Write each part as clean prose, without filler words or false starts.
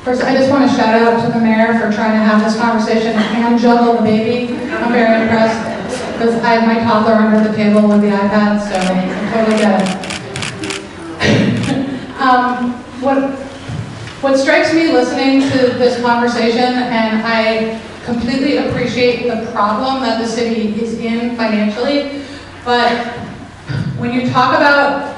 First, I just want to shout out to the mayor for trying to have this conversation and juggle the baby. I'm very impressed because I have my toddler under the table with the iPad, so I totally get it. What strikes me listening to this conversation, and I completely appreciate the problem that the city is in financially, but when you talk about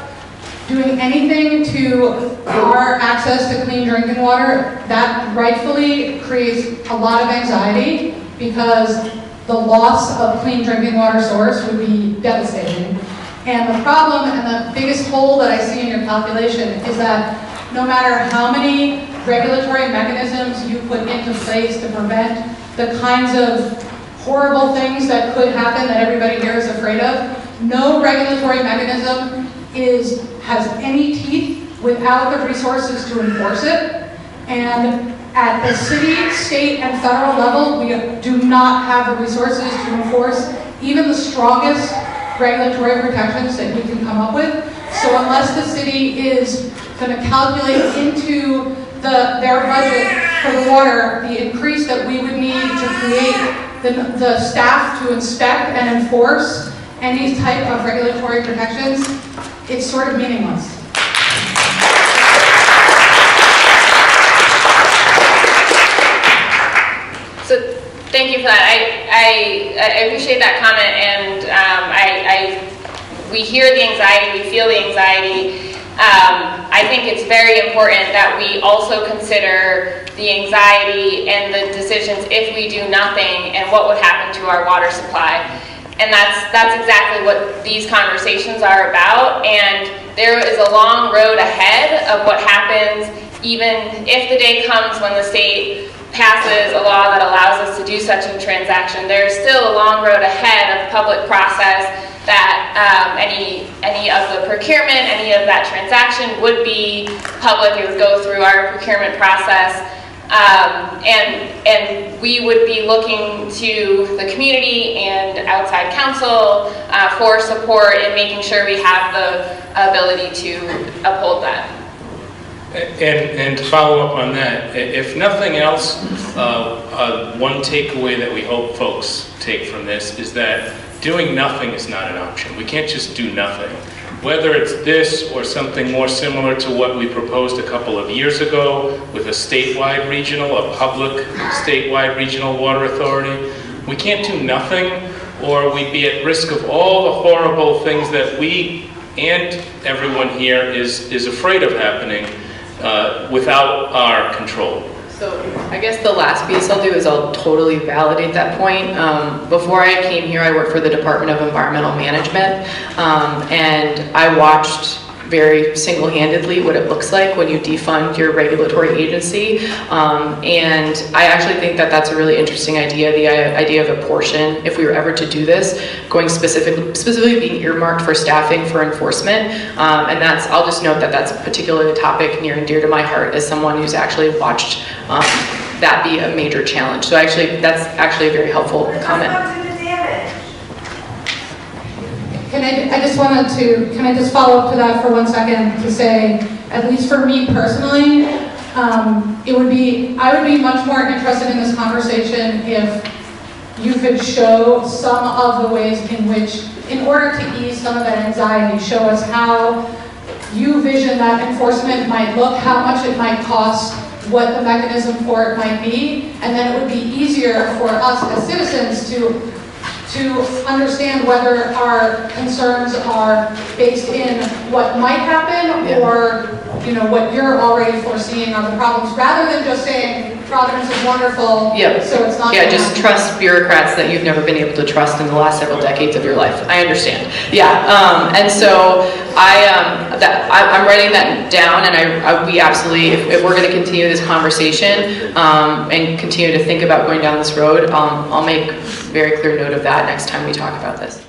doing anything to our access to clean drinking water, that rightfully creates a lot of anxiety because the loss of clean drinking water source would be devastating. And the problem and the biggest hole that I see in your calculation is that no matter how many regulatory mechanisms you put into place to prevent the kinds of horrible things that could happen that everybody here is afraid of, no regulatory mechanism has any teeth without the resources to enforce it. And at the city, state, and federal level, we do not have the resources to enforce even the strongest regulatory protections that we can come up with. So unless the city is going to calculate into their budget for the water the increase that we would need to create the staff to inspect and enforce any type of regulatory protections, it's sort of meaningless. So thank you for that. I appreciate that comment, and we hear the anxiety, we feel the anxiety. I think it's very important that we also consider the anxiety and the decisions if we do nothing and what would happen to our water supply. And that's exactly what these conversations are about. And there is a long road ahead of what happens even if the day comes when the state passes a law that allows us to do such a transaction. There's still a long road ahead of public process that any of the procurement, any of that transaction would be public. It would go through our procurement process. And we would be looking to the community and outside counsel for support in making sure we have the ability to uphold that. And to follow up on that, if nothing else, one takeaway that we hope folks take from this is that doing nothing is not an option. We can't just do nothing. Whether it's this or something more similar to what we proposed a couple of years ago with a statewide regional, a public statewide regional water authority, we can't do nothing or we'd be at risk of all the horrible things that we and everyone here is afraid of happening without our control. So I guess the last piece I'll do is I'll totally validate that point. Before I came here, I worked for the Department of Environmental Management, and I watched very single-handedly what it looks like when you defund your regulatory agency. And I actually think that that's a really interesting idea, the idea of a portion, if we were ever to do this, going specifically being earmarked for staffing for enforcement. And I'll just note that that's a particular topic near and dear to my heart as someone who's actually watched that be a major challenge. So that's actually a very helpful comment. Can I just follow up to that for 1 second to say, at least for me personally, I would be much more interested in this conversation if you could show some of the ways in which, in order to ease some of that anxiety, show us how you vision that enforcement might look, how much it might cost, what the mechanism for it might be, and then it would be easier for us as citizens to understand whether our concerns are based in what might happen or what you're already foreseeing are the problems, rather than just saying Providence is wonderful, so it's not. Yeah, just trust bureaucrats that you've never been able to trust in the last several decades of your life. I understand. Yeah, and so I'm writing that down, and we absolutely, if we're going to continue this conversation and continue to think about going down this road, I'll make very clear note of that next time we talk about this.